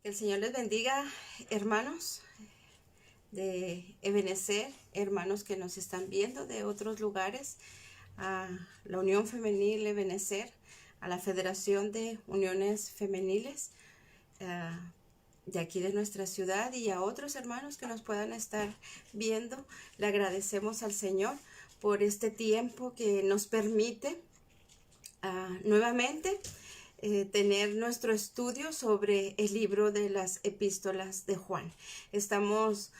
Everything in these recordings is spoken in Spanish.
Que el Señor les bendiga, hermanos de Ebenecer, hermanos que nos están viendo de otros lugares, a la Unión Femenil Ebenecer, a la Federación de Uniones Femeniles de aquí de nuestra ciudad, y a otros hermanos que nos puedan estar viendo. Le agradecemos al Señor por este tiempo que nos permite nuevamente tener nuestro estudio sobre el libro de las epístolas de Juan. Estamos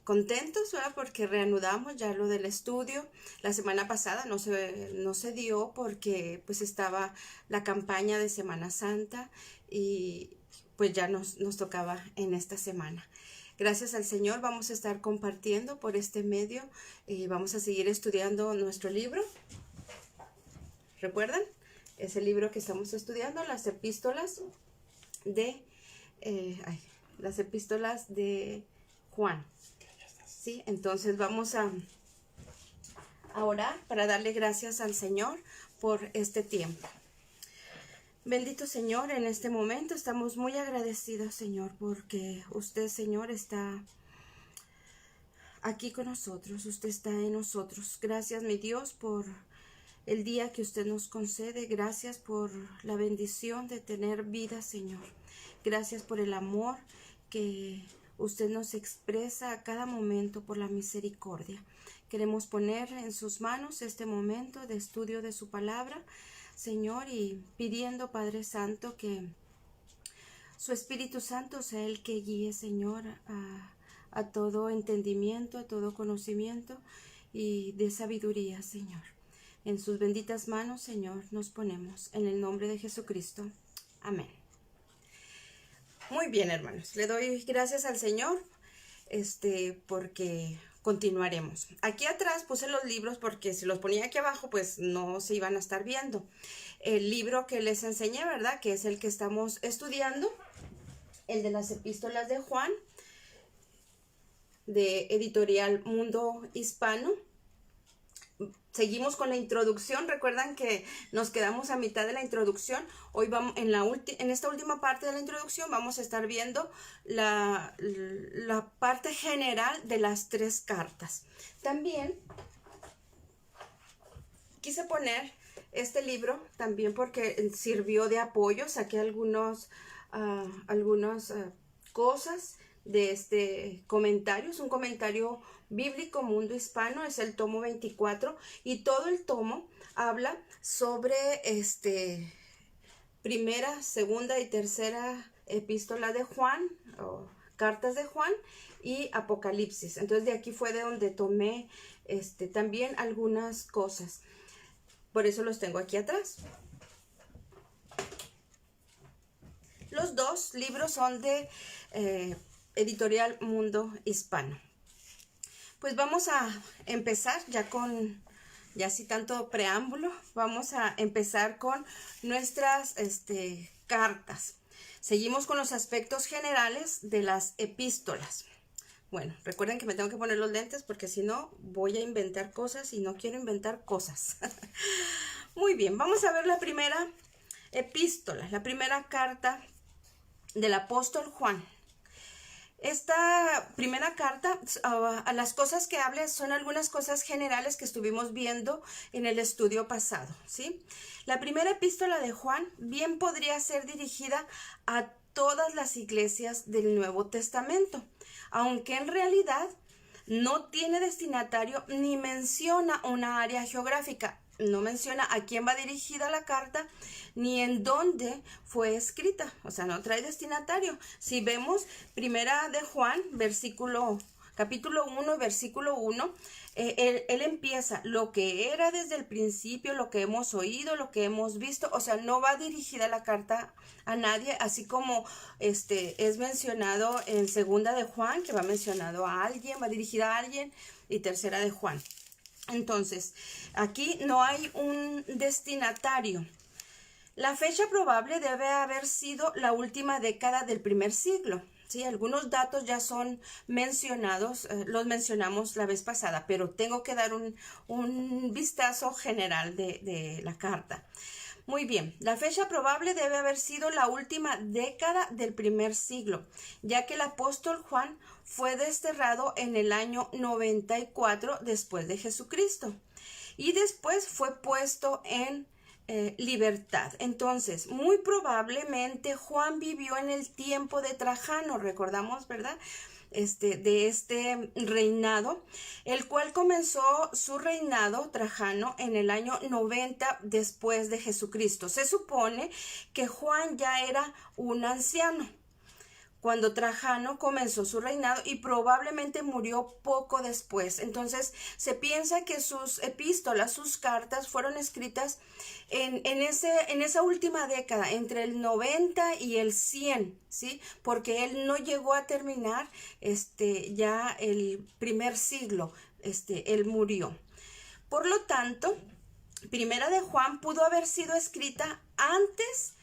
contentos, ¿verdad? Porque reanudamos ya lo del estudio. La semana pasada no se dio porque pues estaba la campaña de Semana Santa y pues ya nos tocaba en esta semana. Gracias al Señor vamos a estar compartiendo por este medio y vamos a seguir estudiando nuestro libro. ¿Recuerdan? Es el libro que estamos estudiando, las epístolas de Juan. ¿Sí? Entonces vamos a orar para darle gracias al Señor por este tiempo. Bendito Señor, en este momento estamos muy agradecidos, Señor, porque usted, Señor, está aquí con nosotros. Usted está en nosotros. Gracias, mi Dios, por el día que usted nos concede. Gracias por la bendición de tener vida, Señor. Gracias por el amor que usted nos expresa a cada momento, por la misericordia. Queremos poner en sus manos este momento de estudio de su palabra, Señor, y pidiendo, Padre Santo, que su Espíritu Santo sea el que guíe, Señor, a todo entendimiento, a todo conocimiento y de sabiduría, Señor. En sus benditas manos, Señor, nos ponemos, en el nombre de Jesucristo. Amén. Muy bien, hermanos. Le doy gracias al Señor, porque continuaremos. Aquí atrás puse los libros porque si los ponía aquí abajo, pues no se iban a estar viendo. El libro que les enseñé, ¿verdad? Que es el que estamos estudiando, el de las epístolas de Juan, de Editorial Mundo Hispano. Seguimos con la introducción. Recuerdan que nos quedamos a mitad de la introducción. Hoy vamos en esta última parte de la introducción vamos a estar viendo la parte general de las 3 cartas. También quise poner este libro también porque sirvió de apoyo. Saqué algunas cosas de este comentario. Es un comentario bíblico Mundo Hispano, es el tomo 24 y todo el tomo habla sobre primera, segunda y tercera epístola de Juan, o cartas de Juan, y Apocalipsis. Entonces de aquí fue de donde tomé también algunas cosas. Por eso los tengo aquí atrás. Los 2 libros son de Editorial Mundo Hispano. Pues vamos a empezar ya sin tanto preámbulo, vamos a empezar con nuestras cartas. Seguimos con los aspectos generales de las epístolas. Bueno, recuerden que me tengo que poner los lentes porque si no voy a inventar cosas y no quiero inventar cosas. Muy bien, vamos a ver la primera epístola, la primera carta del apóstol Juan. Esta primera carta, a las cosas que habla son algunas cosas generales que estuvimos viendo en el estudio pasado, ¿sí? La primera epístola de Juan bien podría ser dirigida a todas las iglesias del Nuevo Testamento, aunque en realidad no tiene destinatario ni menciona una área geográfica. No menciona a quién va dirigida la carta ni en dónde fue escrita, o sea, no trae destinatario. Si vemos primera de Juan, capítulo 1, versículo 1, él empieza lo que era desde el principio, lo que hemos oído, lo que hemos visto, o sea, no va dirigida la carta a nadie, así como es mencionado en segunda de Juan, que va mencionado a alguien, va dirigida a alguien, y tercera de Juan. Entonces, aquí no hay un destinatario. La fecha probable debe haber sido la última década del primer siglo. ¿Sí? Algunos datos ya son mencionados, los mencionamos la vez pasada, pero tengo que dar un vistazo general de la carta. Muy bien, la fecha probable debe haber sido la última década del primer siglo, ya que el apóstol Juan fue desterrado en el año 94 después de Jesucristo y después fue puesto en libertad. Entonces, muy probablemente Juan vivió en el tiempo de Trajano, recordamos, ¿verdad? De este reinado, el cual comenzó su reinado Trajano en el año 90 después de Jesucristo. Se supone que Juan ya era un anciano cuando Trajano comenzó su reinado y probablemente murió poco después. Entonces se piensa que sus epístolas, sus cartas fueron escritas en esa última década, entre el 90 y el 100, ¿sí? Porque él no llegó a terminar ya el primer siglo, él murió. Por lo tanto, Primera de Juan pudo haber sido escrita antes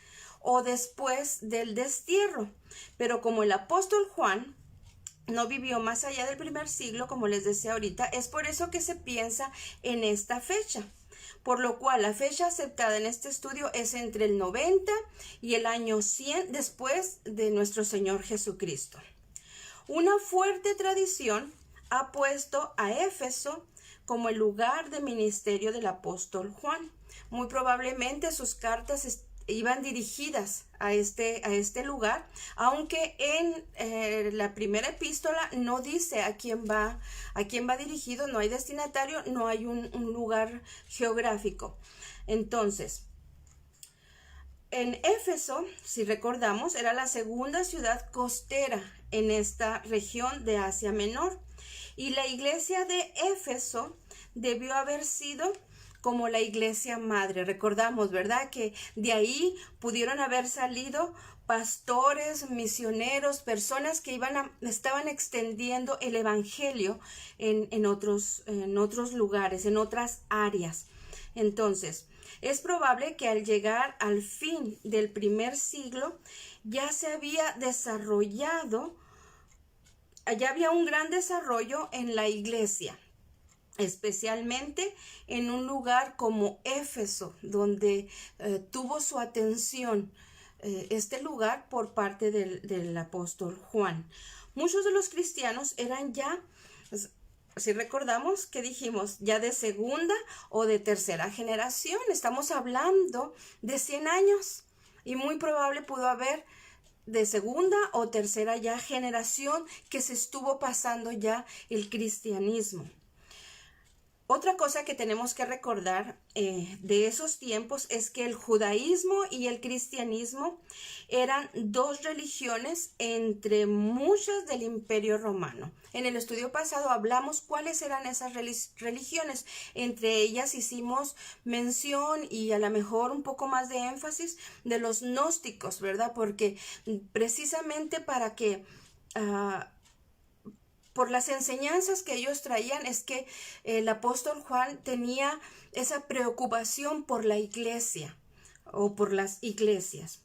o después del destierro, pero como el apóstol Juan no vivió más allá del primer siglo, como les decía ahorita, es por eso que se piensa en esta fecha, por lo cual la fecha aceptada en este estudio es entre el 90 y el año 100 después de nuestro Señor Jesucristo. Una fuerte tradición ha puesto a Éfeso como el lugar de ministerio del apóstol Juan. Muy probablemente sus cartas iban dirigidas a este lugar, aunque en la primera epístola no dice a quién va dirigido, no hay destinatario, no hay un lugar geográfico. Entonces, en Éfeso, si recordamos, era la segunda ciudad costera en esta región de Asia Menor, y la iglesia de Éfeso debió haber sido como la iglesia madre. Recordamos, ¿verdad?, que de ahí pudieron haber salido pastores, misioneros, personas que estaban extendiendo el evangelio en otros lugares, en otras áreas. Entonces, es probable que al llegar al fin del primer siglo ya se había desarrollado, ya había un gran desarrollo en la iglesia, especialmente en un lugar como Éfeso, donde tuvo su atención este lugar por parte del apóstol Juan. Muchos de los cristianos eran ya, si recordamos que dijimos, ya de segunda o de tercera generación. Estamos hablando de 100 años y muy probable pudo haber de segunda o tercera ya generación que se estuvo pasando ya el cristianismo. Otra cosa que tenemos que recordar de esos tiempos es que el judaísmo y el cristianismo eran dos religiones entre muchas del Imperio Romano. En el estudio pasado hablamos cuáles eran esas religiones. Entre ellas hicimos mención y a lo mejor un poco más de énfasis de los gnósticos, ¿verdad? Porque precisamente para que por las enseñanzas que ellos traían es que el apóstol Juan tenía esa preocupación por la iglesia o por las iglesias.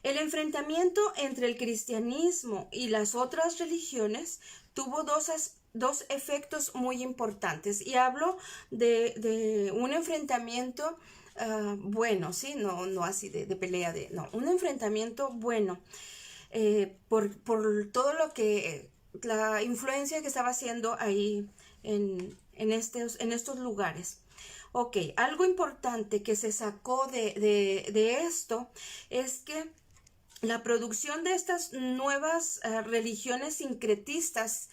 El enfrentamiento entre el cristianismo y las otras religiones tuvo dos efectos muy importantes, y hablo de un enfrentamiento bueno, ¿sí? No así de pelea, no, un enfrentamiento bueno por todo lo que la influencia que estaba haciendo ahí en estos lugares. Ok, algo importante que se sacó de esto es que la producción de estas nuevas religiones sincretistas,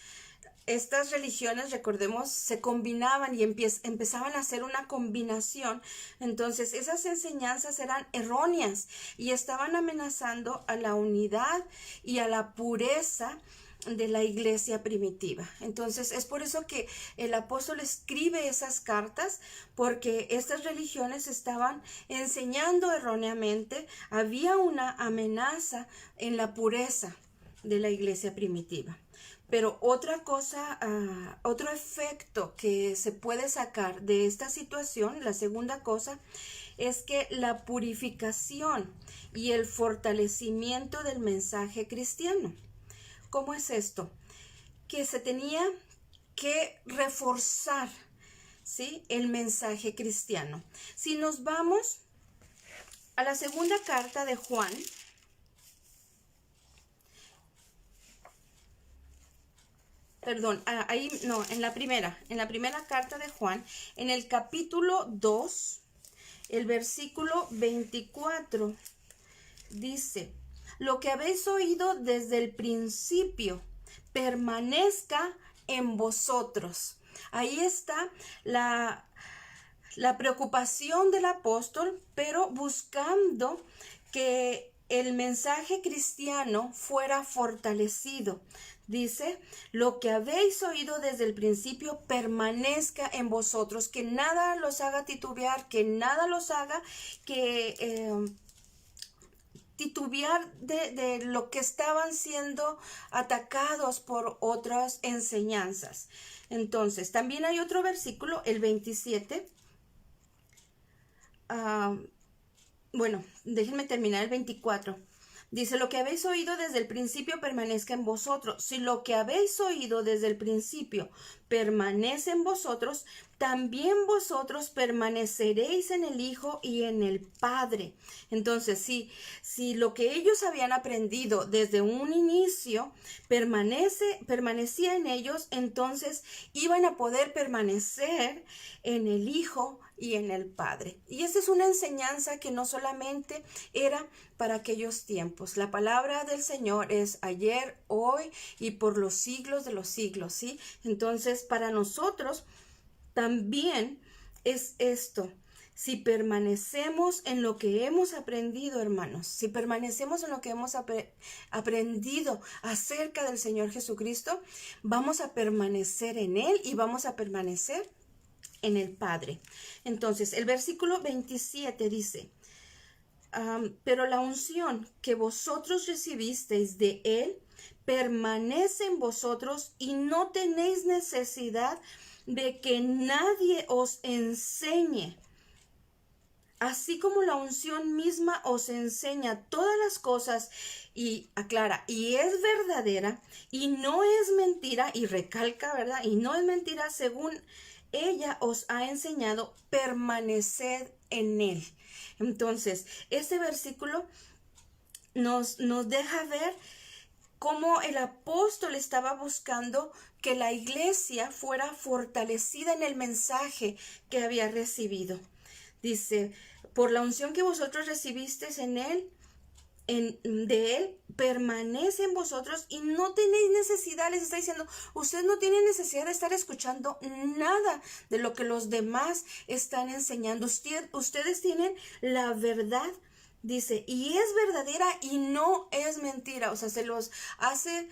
estas religiones, recordemos, se combinaban y empezaban a hacer una combinación. Entonces esas enseñanzas eran erróneas y estaban amenazando a la unidad y a la pureza de la iglesia primitiva. Entonces es por eso que el apóstol escribe esas cartas, porque estas religiones estaban enseñando erróneamente, había una amenaza en la pureza de la iglesia primitiva. Pero otra cosa, otro efecto que se puede sacar de esta situación, la segunda cosa, es que la purificación y el fortalecimiento del mensaje cristiano. ¿Cómo es esto? Que se tenía que reforzar, ¿sí?, el mensaje cristiano. Si nos vamos a la segunda carta de Juan, perdón, ahí no, en la primera carta de Juan, en el capítulo 2, el versículo 24, dice: lo que habéis oído desde el principio, permanezca en vosotros. Ahí está la preocupación del apóstol, pero buscando que el mensaje cristiano fuera fortalecido. Dice: lo que habéis oído desde el principio permanezca en vosotros, que nada los haga titubear, que nada los haga titubear de lo que estaban siendo atacados por otras enseñanzas. Entonces, también hay otro versículo, el 27. Bueno, déjenme terminar el 24. Dice: lo que habéis oído desde el principio permanezca en vosotros. Si lo que habéis oído desde el principio permanece en vosotros, también vosotros permaneceréis en el Hijo y en el Padre. Entonces, si lo que ellos habían aprendido desde un inicio permanecía en ellos, entonces iban a poder permanecer en el Hijo y en el Padre. Y esa es una enseñanza que no solamente era para aquellos tiempos. La palabra del Señor es ayer, hoy y por los siglos de los siglos, ¿sí? Entonces, para nosotros también es esto. Si permanecemos en lo que hemos aprendido, hermanos, si permanecemos en lo que hemos aprendido acerca del Señor Jesucristo, vamos a permanecer en Él y vamos a permanecer en el Padre. Entonces, el versículo 27 dice: pero la unción que vosotros recibisteis de Él permanece en vosotros y no tenéis necesidad de que nadie os enseñe. Así como la unción misma os enseña todas las cosas y aclara, y es verdadera, y no es mentira, y recalca, ¿verdad? Y no es mentira, según ella os ha enseñado, permaneced en Él. Entonces, este versículo nos deja ver cómo el apóstol estaba buscando que la iglesia fuera fortalecida en el mensaje que había recibido. Dice: por la unción que vosotros recibisteis en Él, de Él, permanece en vosotros y no tenéis necesidad, les está diciendo, ustedes no tienen necesidad de estar escuchando nada de lo que los demás están enseñando. Ustedes tienen la verdad, dice, y es verdadera y no es mentira. O sea, se los hace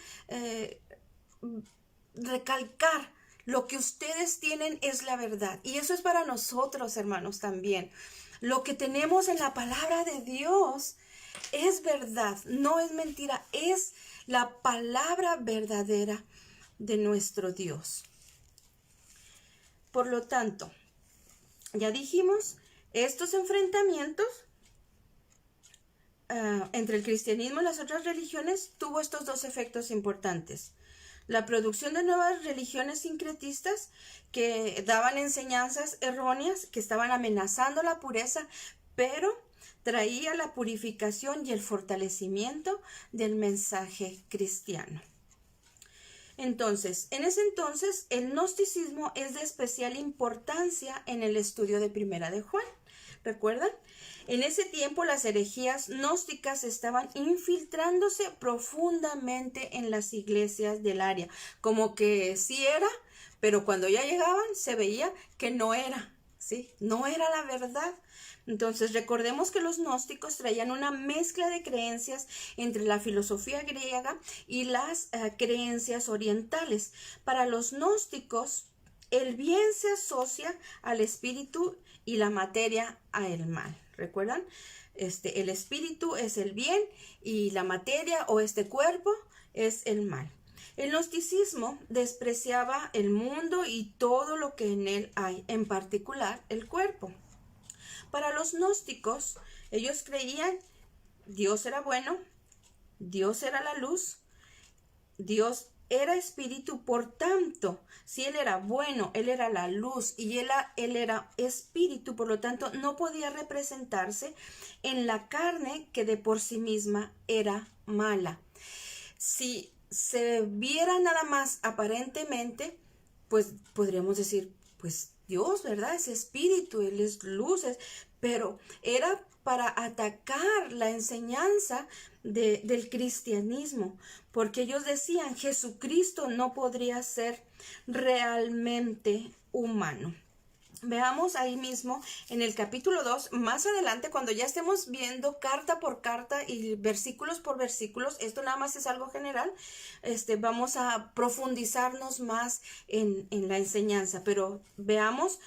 recalcar. Lo que ustedes tienen es la verdad. Y eso es para nosotros, hermanos, también. Lo que tenemos en la palabra de Dios es verdad, no es mentira, es la palabra verdadera de nuestro Dios. Por lo tanto, ya dijimos, estos enfrentamientos entre el cristianismo y las otras religiones tuvo estos dos efectos importantes. La producción de nuevas religiones sincretistas que daban enseñanzas erróneas, que estaban amenazando la pureza, pero traía la purificación y el fortalecimiento del mensaje cristiano. Entonces, en ese entonces, el gnosticismo es de especial importancia en el estudio de Primera de Juan. ¿Recuerdan? En ese tiempo las herejías gnósticas estaban infiltrándose profundamente en las iglesias del área. Como que sí era, pero cuando ya llegaban se veía que no era, ¿sí? No era la verdad. Entonces, recordemos que los gnósticos traían una mezcla de creencias entre la filosofía griega y las creencias orientales. Para los gnósticos, el bien se asocia al espíritu y la materia al mal. ¿Recuerdan? El espíritu es el bien y la materia o este cuerpo es el mal. El gnosticismo despreciaba el mundo y todo lo que en él hay, en particular el cuerpo. Para los gnósticos, ellos creían Dios era bueno, Dios era la luz, Dios era espíritu, por tanto, si él era bueno, él era la luz y él era espíritu, por lo tanto, no podía representarse en la carne que de por sí misma era mala. Si se viera nada más aparentemente, pues podríamos decir, pues Dios, ¿verdad? Es espíritu, Él es luz, pero era para atacar la enseñanza del cristianismo, porque ellos decían, Jesucristo no podría ser realmente humano. Veamos ahí mismo en el capítulo 2, más adelante, cuando ya estemos viendo carta por carta y versículos por versículos, esto nada más es algo general, vamos a profundizarnos más en la enseñanza, pero veamos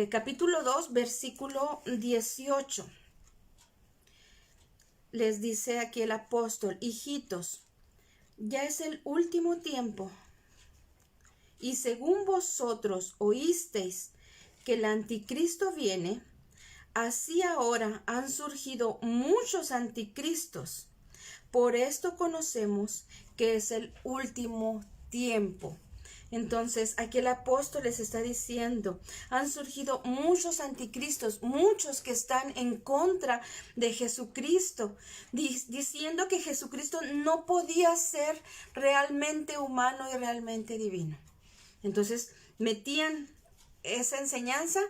capítulo 2, versículo 18. Les dice aquí el apóstol, hijitos, ya es el último tiempo, y según vosotros oísteis que el anticristo viene, así ahora han surgido muchos anticristos. Por esto conocemos que es el último tiempo. Entonces, aquí el apóstol les está diciendo, han surgido muchos anticristos, muchos que están en contra de Jesucristo, diciendo que Jesucristo no podía ser realmente humano y realmente divino. Entonces, metían esa enseñanza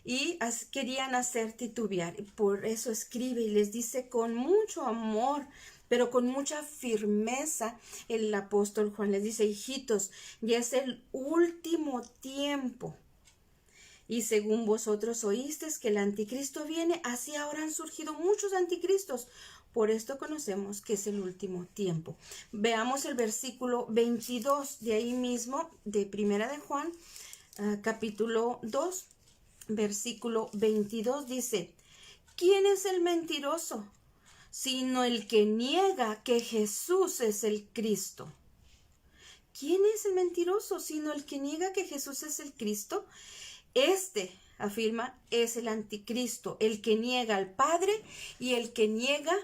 y querían hacer titubear. Y por eso escribe y les dice con mucho amor, pero con mucha firmeza, el apóstol Juan les dice, hijitos, ya es el último tiempo. Y según vosotros oísteis que el anticristo viene, así ahora han surgido muchos anticristos. Por esto conocemos que es el último tiempo. Veamos el versículo 22 de ahí mismo, de Primera de Juan, capítulo 2, versículo 22, dice, ¿quién es el mentiroso? Sino el que niega que Jesús es el Cristo. ¿Quién es el mentiroso? Sino el que niega que Jesús es el Cristo. Afirma, es el anticristo, el que niega al Padre y el que niega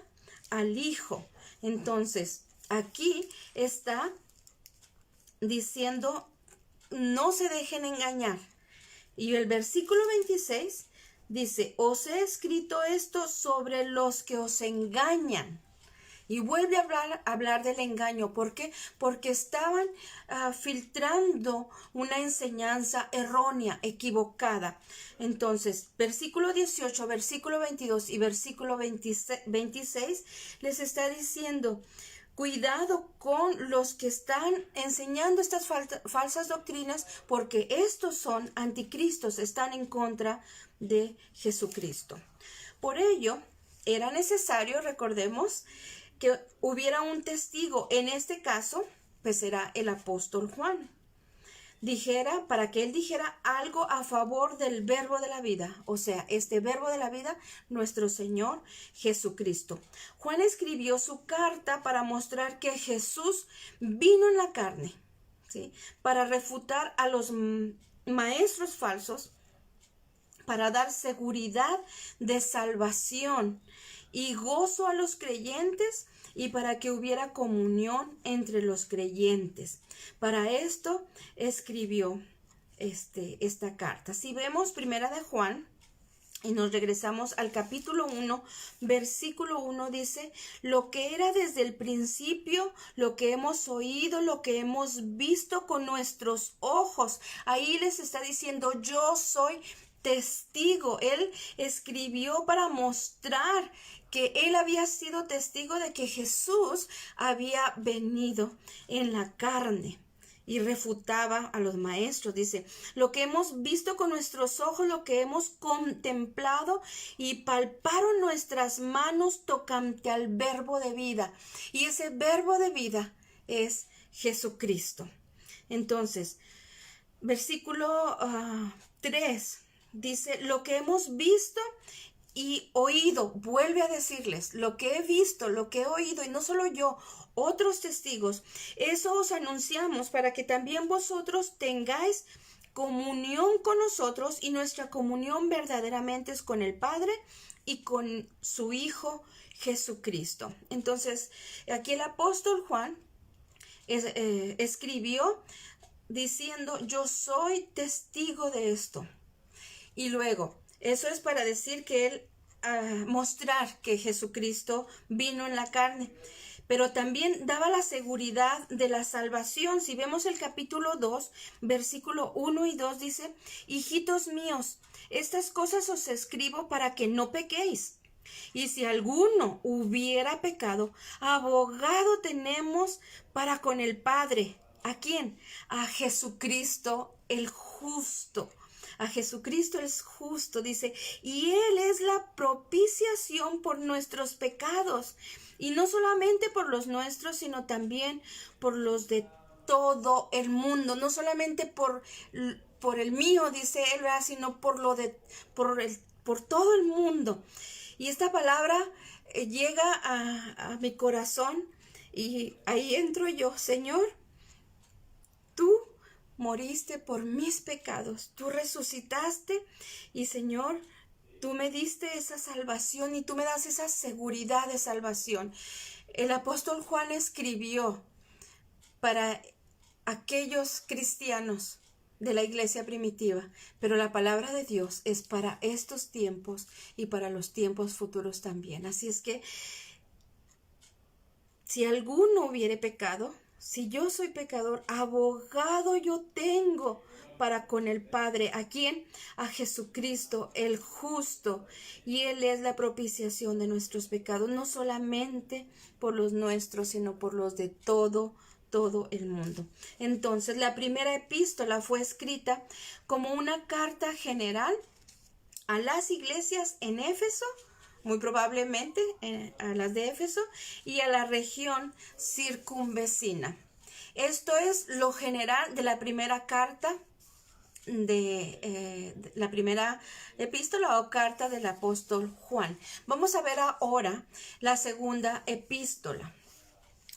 al Hijo. Entonces, aquí está diciendo, no se dejen engañar. Y el versículo 26 dice, os he escrito esto sobre los que os engañan. Y vuelve a hablar del engaño. ¿Por qué? Porque estaban filtrando una enseñanza errónea, equivocada. Entonces, versículo 18, versículo 22 y versículo 26 les está diciendo, cuidado con los que están enseñando estas falsas doctrinas, porque estos son anticristos, están en contra de Jesucristo. Por ello, era necesario, recordemos, que hubiera un testigo. En este caso, pues era el apóstol Juan. Para que él dijera algo a favor del verbo de la vida, o sea, este verbo de la vida, nuestro Señor Jesucristo. Juan escribió su carta para mostrar que Jesús vino en la carne, ¿sí? Para refutar a los maestros falsos, para dar seguridad de salvación y gozo a los creyentes y para que hubiera comunión entre los creyentes. Para esto escribió esta carta. Si vemos Primera de Juan y nos regresamos al capítulo 1, versículo 1 dice, lo que era desde el principio, lo que hemos oído, lo que hemos visto con nuestros ojos. Ahí les está diciendo, yo soy testigo. Él escribió para mostrar que él había sido testigo de que Jesús había venido en la carne. Y refutaba a los maestros, dice, lo que hemos visto con nuestros ojos, lo que hemos contemplado y palparon nuestras manos tocante al verbo de vida. Y ese verbo de vida es Jesucristo. Entonces, versículo 3 dice, lo que hemos visto y oído, vuelve a decirles, lo que he visto, lo que he oído, y no solo yo, otros testigos, eso os anunciamos para que también vosotros tengáis comunión con nosotros, y nuestra comunión verdaderamente es con el Padre y con su Hijo Jesucristo. Entonces, aquí el apóstol Juan escribió diciendo, yo soy testigo de esto. Y luego, eso es para decir que él, mostrar que Jesucristo vino en la carne, pero también daba la seguridad de la salvación. Si vemos el capítulo 2, versículo 1 y 2 dice, hijitos míos, estas cosas os escribo para que no pequéis. Y si alguno hubiera pecado, abogado tenemos para con el Padre. ¿A quién? A Jesucristo el justo. A Jesucristo es justo, dice, y Él es la propiciación por nuestros pecados, y no solamente por los nuestros, sino también por los de todo el mundo, no solamente por el mío, dice él, ¿verdad? Sino por todo el mundo. Y esta palabra llega a mi corazón, y ahí entro yo, Señor, tú moriste por mis pecados, tú resucitaste y Señor, tú me diste esa salvación y tú me das esa seguridad de salvación. El apóstol Juan escribió para aquellos cristianos de la iglesia primitiva, pero la palabra de Dios es para estos tiempos y para los tiempos futuros también. Así es que si alguno hubiere pecado, si yo soy pecador, abogado yo tengo para con el Padre. ¿A quién? A Jesucristo, el justo. Y Él es la propiciación de nuestros pecados, no solamente por los nuestros, sino por los de todo el mundo. Entonces, la primera epístola fue escrita como una carta general a las iglesias en Éfeso, muy probablemente a las de Éfeso, y a la región circunvecina. Esto es lo general de la primera carta, de la primera epístola o carta del apóstol Juan. Vamos a ver ahora la segunda epístola.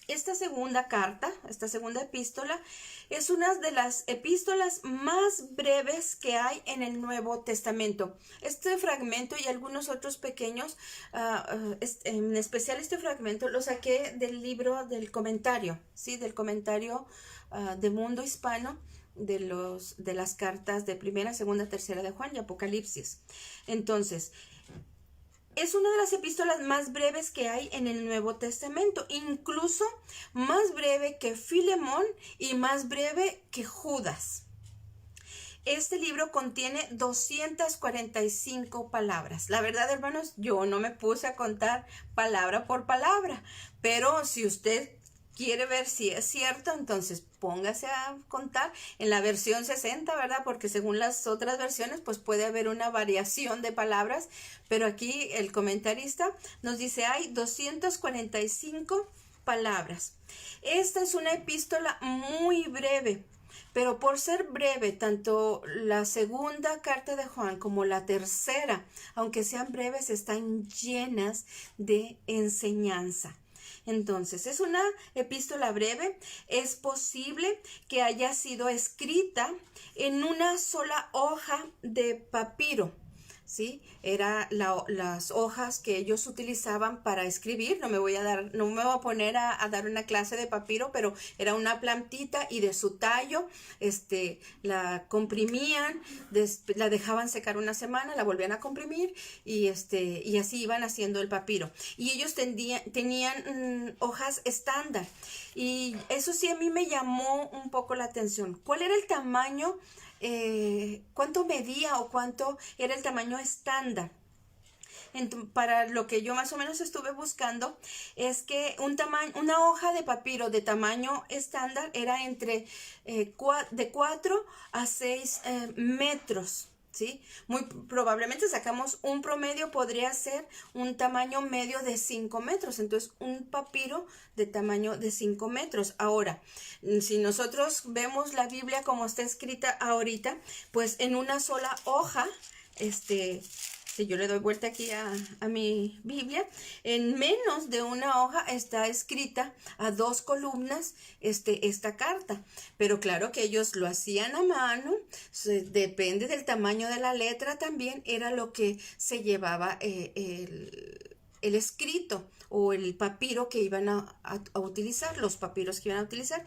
Esta segunda carta, esta segunda epístola, es una de las epístolas más breves que hay en el Nuevo Testamento. Este fragmento y algunos otros pequeños, en especial este fragmento, lo saqué del libro del comentario, ¿sí? Del comentario de Mundo Hispano, de las cartas de primera, segunda, tercera de Juan y Apocalipsis. Entonces, es una de las epístolas más breves que hay en el Nuevo Testamento, incluso más breve que Filemón y más breve que Judas. Este libro contiene 245 palabras. La verdad, hermanos, yo no me puse a contar palabra por palabra, pero si usted quiere ver si es cierto, entonces póngase a contar en la versión 60, ¿verdad? Porque según las otras versiones, pues puede haber una variación de palabras, pero aquí el comentarista nos dice, hay 245 palabras. Esta es una epístola muy breve, pero por ser breve, tanto la segunda carta de Juan como la tercera, aunque sean breves, están llenas de enseñanza. Entonces, es una epístola breve. Es posible que haya sido escrita en una sola hoja de papiro, ¿sí? Era las hojas que ellos utilizaban para escribir. No me voy a poner a dar una clase de papiro, pero era una plantita y de su tallo, la comprimían, la dejaban secar una semana, la volvían a comprimir y así iban haciendo el papiro. Y ellos tenían hojas estándar. Y eso sí a mí me llamó un poco la atención. ¿Cuál era el tamaño? ¿Cuánto medía o cuánto era el tamaño estándar? Para lo que yo más o menos estuve buscando, es que una hoja de papiro de tamaño estándar era entre de 4 a 6 metros. ¿Sí? Muy probablemente sacamos un promedio, podría ser un tamaño medio de 5 metros, entonces un papiro de tamaño de 5 metros. Ahora, si nosotros vemos la Biblia como está escrita ahorita, pues en una sola hoja, si yo le doy vuelta aquí a mi Biblia, en menos de una hoja está escrita a 2 columnas esta carta. Pero claro que ellos lo hacían a mano, depende del tamaño de la letra también, era lo que se llevaba el escrito o el papiro que iban a utilizar, los papiros que iban a utilizar.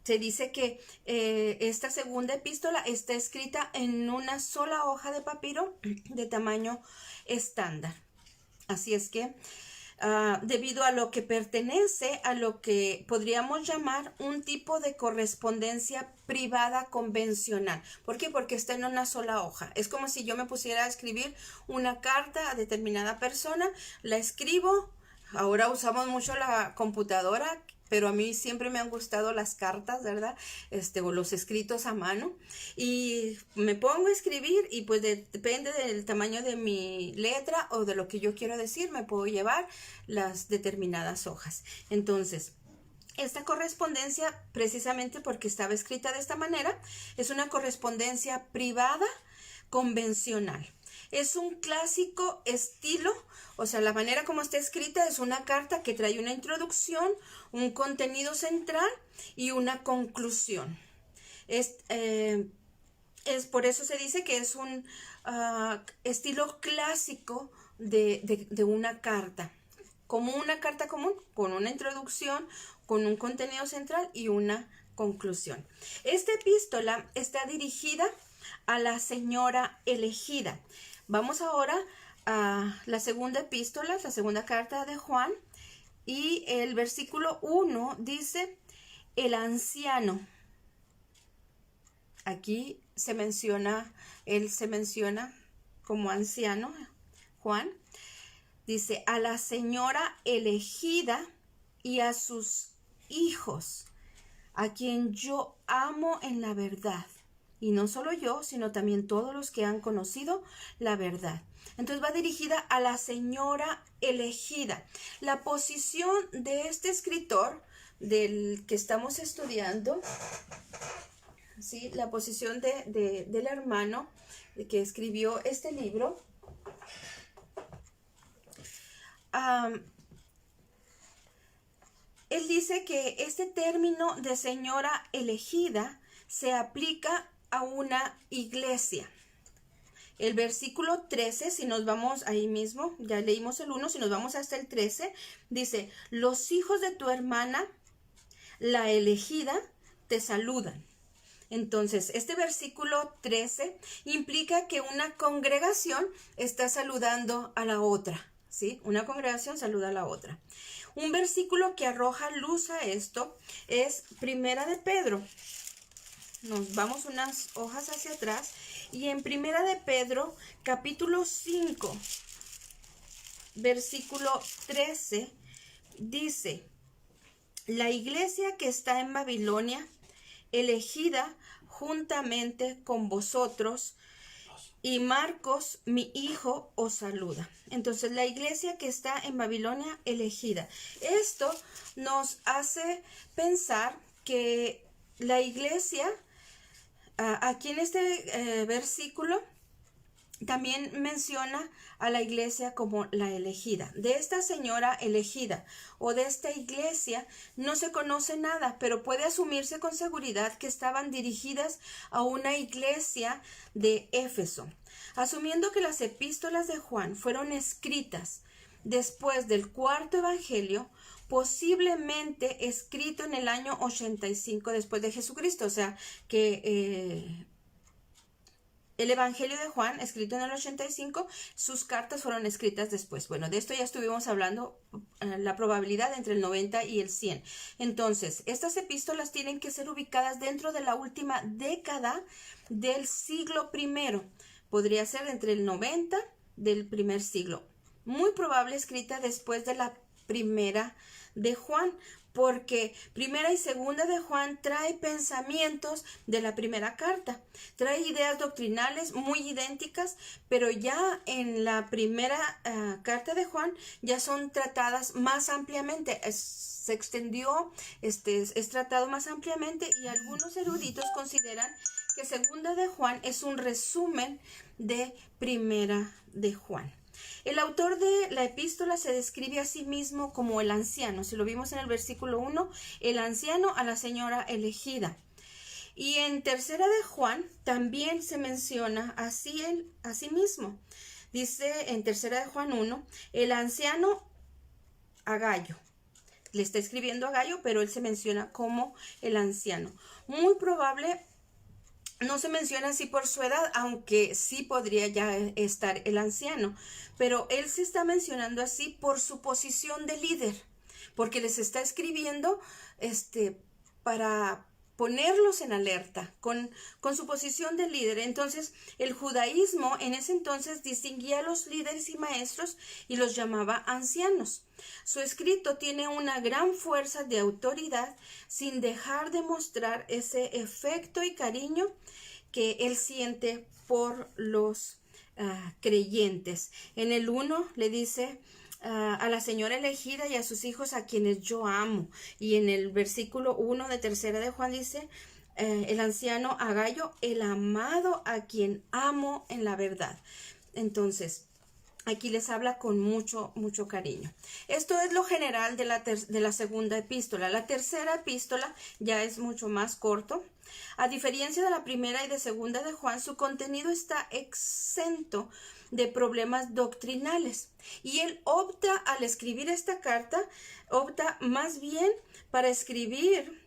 Se dice que esta segunda epístola está escrita en una sola hoja de papiro de tamaño estándar. Así es que debido a lo que pertenece a lo que podríamos llamar un tipo de correspondencia privada convencional. ¿Por qué? Porque está en una sola hoja. Es como si yo me pusiera a escribir una carta a determinada persona, la escribo. Ahora usamos mucho la computadora, pero a mí siempre me han gustado las cartas, ¿verdad? O los escritos a mano. Y me pongo a escribir y pues depende del tamaño de mi letra o de lo que yo quiero decir, me puedo llevar las determinadas hojas. Entonces, esta correspondencia, precisamente porque estaba escrita de esta manera, es una correspondencia privada convencional. Es un clásico estilo, o sea, la manera como está escrita es una carta que trae una introducción, un contenido central y una conclusión. Es por eso se dice que es un estilo clásico de una carta, como una carta común, con una introducción, con un contenido central y una conclusión. Esta epístola está dirigida a la señora elegida. Vamos ahora a la segunda epístola, la segunda carta de Juan, y el versículo 1 dice, el anciano. Aquí él se menciona como anciano, Juan. Dice, a la señora elegida y a sus hijos, a quien yo amo en la verdad. Y no solo yo, sino también todos los que han conocido la verdad. Entonces va dirigida a la señora elegida. La posición de este escritor, del que estamos estudiando, ¿sí? La posición del hermano que escribió este libro, él dice que este término de señora elegida se aplica a una iglesia. El versículo 13, si nos vamos ahí mismo, ya leímos el 1, si nos vamos hasta el 13, dice, los hijos de tu hermana, la elegida, te saludan. Entonces, este versículo 13 implica que una congregación está saludando a la otra, ¿sí? Una congregación saluda a la otra. Un versículo que arroja luz a esto es Primera de Pedro. Nos vamos unas hojas hacia atrás y en Primera de Pedro, capítulo 5, versículo 13, dice, la iglesia que está en Babilonia, elegida juntamente con vosotros, y Marcos, mi hijo, os saluda. Entonces, la iglesia que está en Babilonia, elegida. Esto nos hace pensar que la iglesia, aquí en este versículo, también menciona a la iglesia como la elegida. De esta señora elegida o de esta iglesia no se conoce nada, pero puede asumirse con seguridad que estaban dirigidas a una iglesia de Éfeso. Asumiendo que las epístolas de Juan fueron escritas después del cuarto evangelio, posiblemente escrito en el año 85 después de Jesucristo, o sea que el Evangelio de Juan, escrito en el 85, sus cartas fueron escritas después. Bueno, de esto ya estuvimos hablando, la probabilidad entre el 90 y el 100. Entonces, estas epístolas tienen que ser ubicadas dentro de la última década del siglo I. Podría ser entre el 90 del primer siglo. Muy probable escrita después de la primera de Juan, porque primera y segunda de Juan trae pensamientos de la primera carta, trae ideas doctrinales muy idénticas, pero ya en la primera carta de Juan ya son tratadas más ampliamente, se extendió, es tratado más ampliamente, y algunos eruditos consideran que segunda de Juan es un resumen de primera de Juan. El autor de la epístola se describe a sí mismo como el anciano. Si lo vimos en el versículo 1, el anciano a la señora elegida. Y en tercera de Juan también se menciona así a sí mismo. Dice en tercera de Juan 1, el anciano a Gayo. Le está escribiendo a Gayo, pero él se menciona como el anciano. Muy probable, no se menciona así por su edad, aunque sí podría ya estar el anciano, pero él se está mencionando así por su posición de líder, porque les está escribiendo para ponerlos en alerta con su posición de líder. Entonces, el judaísmo en ese entonces distinguía a los líderes y maestros y los llamaba ancianos. Su escrito tiene una gran fuerza de autoridad sin dejar de mostrar ese afecto y cariño que él siente por los creyentes. En el 1 le dice a la señora elegida y a sus hijos a quienes yo amo. Y en el versículo 1 de tercera de Juan dice, el anciano a Gayo, el amado a quien amo en la verdad. Entonces, aquí les habla con mucho cariño. Esto es lo general de la segunda epístola. La tercera epístola ya es mucho más corto. A diferencia de la primera y de segunda de Juan, su contenido está exento de problemas doctrinales. Y él opta, al escribir esta carta, opta más bien para escribir,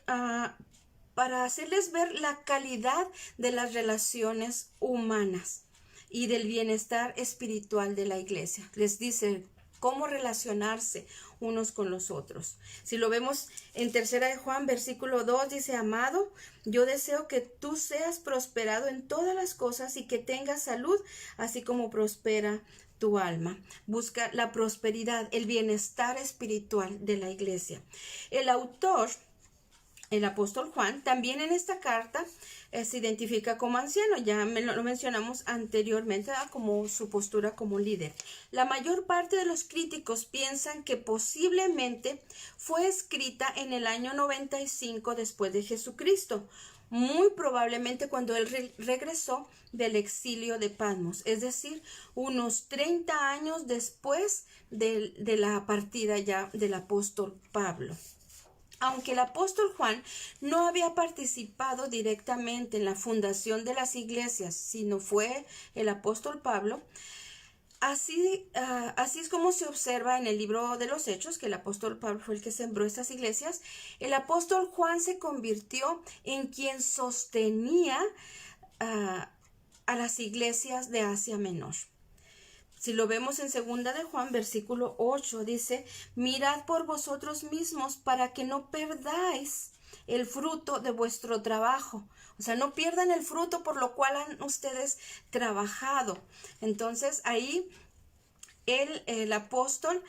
para hacerles ver la calidad de las relaciones humanas y del bienestar espiritual de la iglesia. Les dice cómo relacionarse unos con los otros. Si lo vemos en tercera de Juan, versículo 2, dice, amado, yo deseo que tú seas prosperado en todas las cosas y que tengas salud, así como prospera tu alma. Busca la prosperidad, el bienestar espiritual de la iglesia. El autor, el apóstol Juan, también en esta carta se identifica como anciano, ya lo mencionamos anteriormente, como su postura como líder. La mayor parte de los críticos piensan que posiblemente fue escrita en el año 95 después de Jesucristo, muy probablemente cuando él regresó del exilio de Patmos, es decir, unos 30 años después de la partida ya del apóstol Pablo. Aunque el apóstol Juan no había participado directamente en la fundación de las iglesias, sino fue el apóstol Pablo, así es como se observa en el libro de los Hechos, que el apóstol Pablo fue el que sembró estas iglesias. El apóstol Juan se convirtió en quien sostenía a las iglesias de Asia Menor. Si lo vemos en segunda de Juan, versículo 8, dice, mirad por vosotros mismos para que no perdáis el fruto de vuestro trabajo. O sea, no pierdan el fruto por lo cual han ustedes trabajado. Entonces, ahí el apóstol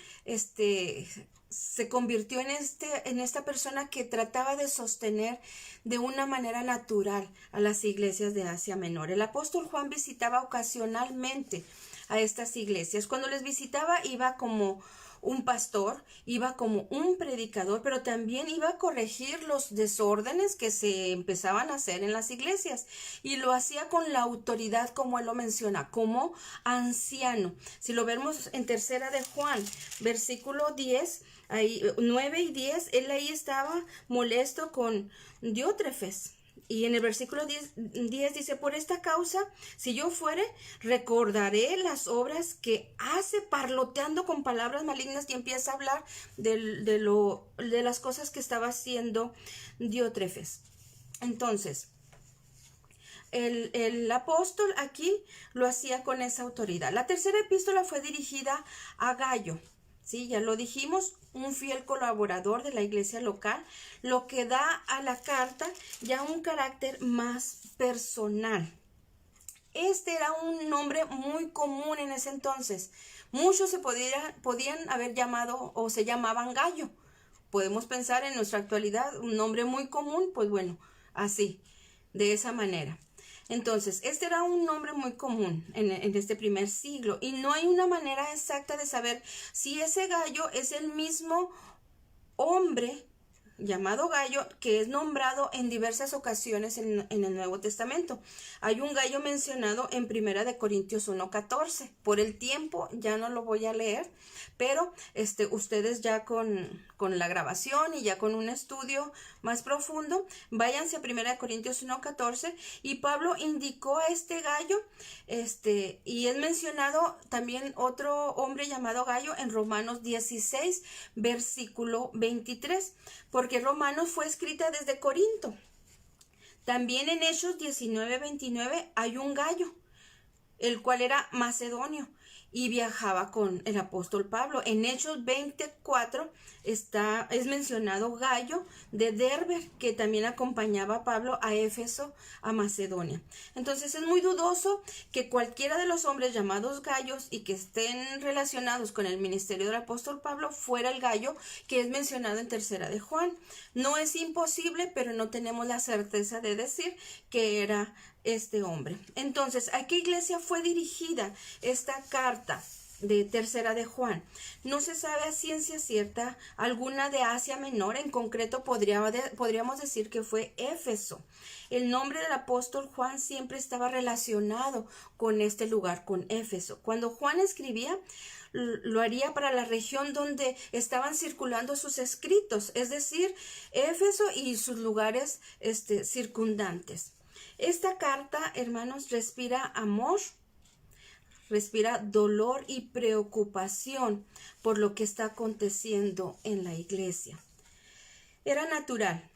se convirtió en esta persona que trataba de sostener de una manera natural a las iglesias de Asia Menor. El apóstol Juan visitaba ocasionalmente a estas iglesias. Cuando les visitaba iba como un pastor, iba como un predicador, pero también iba a corregir los desórdenes que se empezaban a hacer en las iglesias, y lo hacía con la autoridad, como él lo menciona, como anciano. Si lo vemos en tercera de Juan, versículo 10, ahí, 9 y 10, él ahí estaba molesto con Diótrefes. Y en el versículo 10 dice, por esta causa, si yo fuere, recordaré las obras que hace, parloteando con palabras malignas, y empieza a hablar de las cosas que estaba haciendo Diótrefes. Entonces, el apóstol aquí lo hacía con esa autoridad. La tercera epístola fue dirigida a Gayo. Sí, ya lo dijimos, un fiel colaborador de la iglesia local, lo que da a la carta ya un carácter más personal. Este era un nombre muy común en ese entonces. Muchos se podían haber llamado o se llamaban Gayo. Podemos pensar en nuestra actualidad, un nombre muy común, pues bueno, así, de esa manera. Entonces, este era un nombre muy común en este primer siglo, y no hay una manera exacta de saber si ese Gayo es el mismo hombre llamado Gallo, que es nombrado en diversas ocasiones en el Nuevo Testamento. Hay un Gallo mencionado en 1 Corintios 1:14. Por el tiempo ya no lo voy a leer, pero ustedes ya con la grabación y ya con un estudio más profundo, váyanse a 1 Corintios 1:14, y Pablo indicó a este Gallo, y es mencionado también otro hombre llamado Gallo en Romanos 16, versículo 23, porque Romanos fue escrita desde Corinto. También en Hechos 19:29 hay un Gallo, el cual era macedonio y viajaba con el apóstol Pablo. En Hechos 24 es mencionado Gallo de Derbe, que también acompañaba a Pablo a Éfeso, a Macedonia. Entonces es muy dudoso que cualquiera de los hombres llamados Gallos y que estén relacionados con el ministerio del apóstol Pablo fuera el Gallo que es mencionado en 3 de Juan. No es imposible, pero no tenemos la certeza de decir que era este hombre. Entonces, ¿a qué iglesia fue dirigida esta carta de 3 de Juan? No se sabe a ciencia cierta. Alguna de Asia Menor, en concreto podríamos decir que fue Éfeso. El nombre del apóstol Juan siempre estaba relacionado con este lugar, con Éfeso. Cuando Juan escribía, lo haría para la región donde estaban circulando sus escritos, es decir, Éfeso y sus lugares circundantes. Esta carta, hermanos, respira amor, respira dolor y preocupación por lo que está aconteciendo en la iglesia. Era natural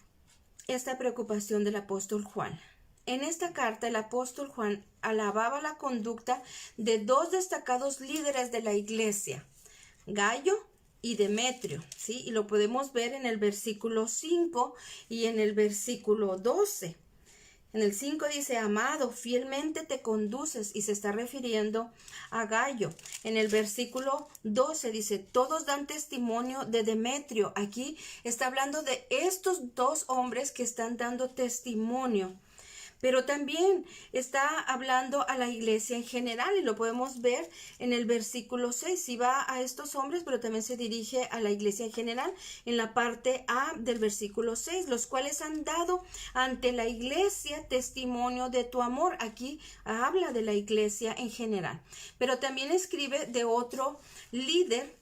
esta preocupación del apóstol Juan. En esta carta, el apóstol Juan alababa la conducta de dos destacados líderes de la iglesia, Gallo y Demetrio, ¿sí? Y lo podemos ver en el versículo 5 y en el versículo 12. En el 5 dice, amado, fielmente te conduces, y se está refiriendo a Gallo. En el versículo 12 dice, todos dan testimonio de Demetrio. Aquí está hablando de estos dos hombres que están dando testimonio. Pero también está hablando a la iglesia en general, y lo podemos ver en el versículo 6. Sí va a estos hombres, pero también se dirige a la iglesia en general en la parte A del versículo 6, los cuales han dado ante la iglesia testimonio de tu amor. Aquí habla de la iglesia en general, pero también escribe de otro líder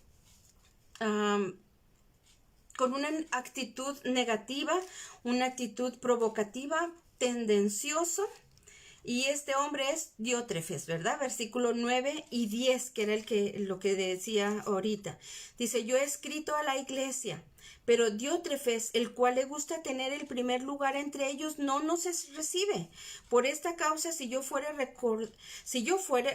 con una actitud negativa, una actitud provocativa, tendencioso, y este hombre es Diótrefes, ¿verdad? Versículo 9 y 10, que era lo que decía ahorita. Dice, yo he escrito a la iglesia, pero Diótrefes, el cual le gusta tener el primer lugar entre ellos, no nos recibe. Por esta causa, si yo fuere,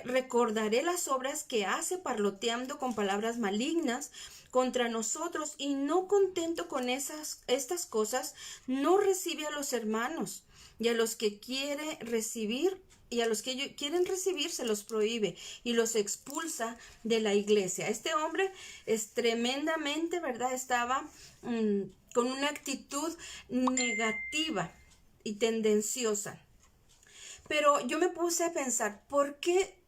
recordaré las obras que hace, parloteando con palabras malignas contra nosotros, y no contento con estas cosas, no recibe a los hermanos, y a los que quieren recibir se los prohíbe y los expulsa de la iglesia. Este hombre es tremendamente, ¿verdad? Estaba con una actitud negativa y tendenciosa. Pero yo me puse a pensar, ¿por qué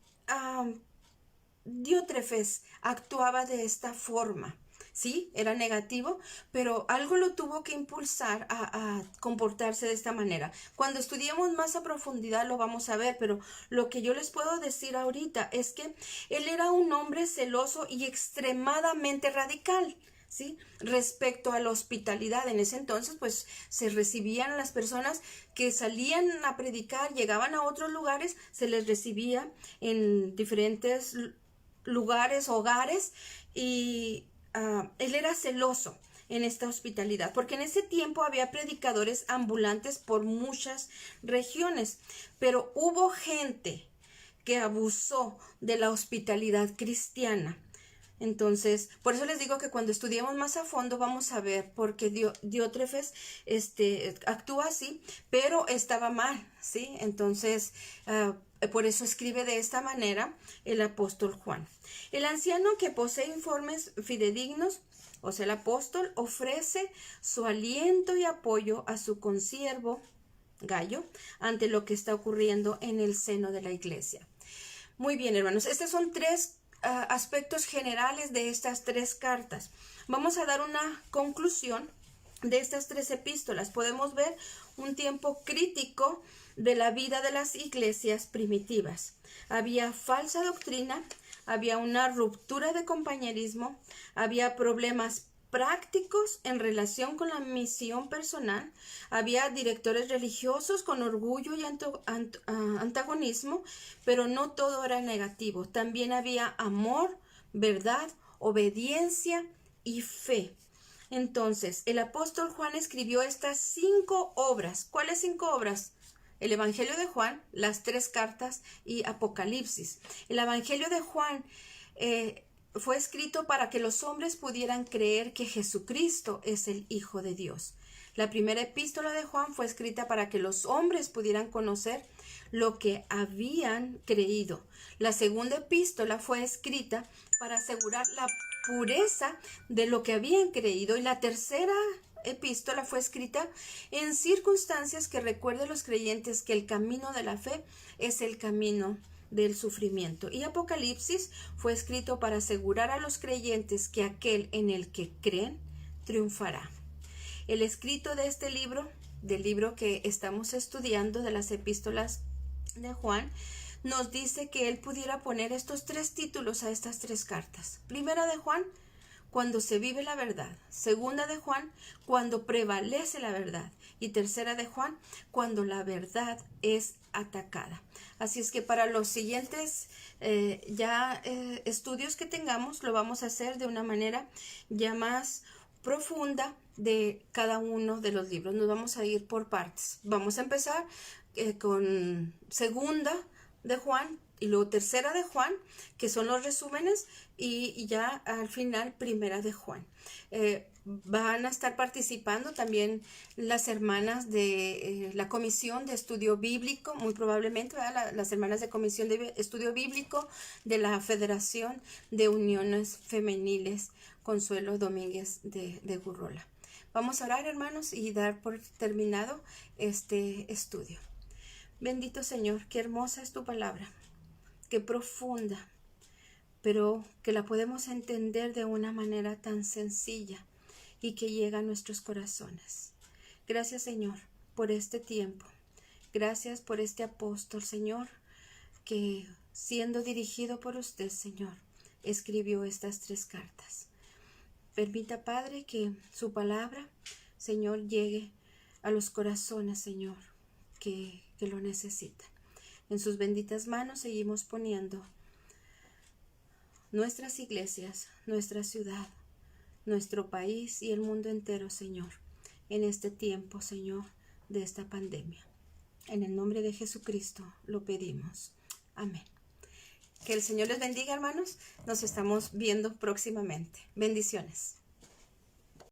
Diótrefes actuaba de esta forma? Sí, era negativo, pero algo lo tuvo que impulsar a comportarse de esta manera. Cuando estudiemos más a profundidad lo vamos a ver, pero lo que yo les puedo decir ahorita es que él era un hombre celoso y extremadamente radical, ¿sí? Respecto a la hospitalidad. En ese entonces, pues, se recibían a las personas que salían a predicar, llegaban a otros lugares, se les recibía en diferentes lugares, hogares, y él era celoso en esta hospitalidad, porque en ese tiempo había predicadores ambulantes por muchas regiones, pero hubo gente que abusó de la hospitalidad cristiana. Entonces, por eso les digo que cuando estudiemos más a fondo vamos a ver por qué Diótrefes actúa así, pero estaba mal, ¿sí? Entonces, por eso escribe de esta manera el apóstol Juan. El anciano que posee informes fidedignos, o sea, el apóstol, ofrece su aliento y apoyo a su consiervo Gallo ante lo que está ocurriendo en el seno de la iglesia. Muy bien, hermanos, estos son tres aspectos generales de estas tres cartas. Vamos a dar una conclusión de estas 3 epístolas podemos ver un tiempo crítico de la vida de las iglesias primitivas. Había falsa doctrina, había una ruptura de compañerismo, había problemas prácticos en relación con la misión personal, había directores religiosos con orgullo y antagonismo, pero no todo era negativo. También había amor, verdad, obediencia y fe. Entonces, el apóstol Juan escribió estas 5 obras. ¿Cuáles 5 obras? El Evangelio de Juan, las 3 cartas y Apocalipsis. El Evangelio de Juan fue escrito para que los hombres pudieran creer que Jesucristo es el Hijo de Dios. La primera epístola de Juan fue escrita para que los hombres pudieran conocer lo que habían creído. La segunda epístola fue escrita para asegurar la pureza de lo que habían creído, y la tercera epístola fue escrita en circunstancias que recuerden a los creyentes que el camino de la fe es el camino del sufrimiento. Y Apocalipsis fue escrito para asegurar a los creyentes que aquel en el que creen triunfará. El escrito de este libro, del libro que estamos estudiando, de las epístolas de Juan, nos dice que él pudiera poner estos 3 títulos a estas 3 cartas. Primera de Juan, cuando se vive la verdad. Segunda de Juan, cuando prevalece la verdad. Y tercera de Juan, cuando la verdad es atacada. Así es que para los siguientes estudios que tengamos, lo vamos a hacer de una manera ya más profunda de cada uno de los libros. Nos vamos a ir por partes. Vamos a empezar con segunda de Juan y luego tercera de Juan, que son los resúmenes, y ya al final primera de Juan. Van a estar participando también las hermanas de la Comisión de Estudio Bíblico, muy probablemente, las hermanas de Comisión de Estudio Bíblico de la Federación de Uniones Femeniles Consuelo Domínguez de Gurrola. Vamos a orar, hermanos, y dar por terminado este estudio. Bendito Señor, qué hermosa es tu palabra, qué profunda, pero que la podemos entender de una manera tan sencilla y que llega a nuestros corazones. Gracias, Señor, por este tiempo. Gracias por este apóstol, Señor, que siendo dirigido por usted, Señor, escribió estas 3 cartas. Permita, Padre, que su palabra, Señor, llegue a los corazones, Señor, que lo necesitan. En sus benditas manos seguimos poniendo nuestras iglesias, nuestra ciudad, nuestro país y el mundo entero, Señor, en este tiempo, Señor, de esta pandemia. En el nombre de Jesucristo lo pedimos. Amén. Que el Señor les bendiga, hermanos. Nos estamos viendo próximamente. Bendiciones.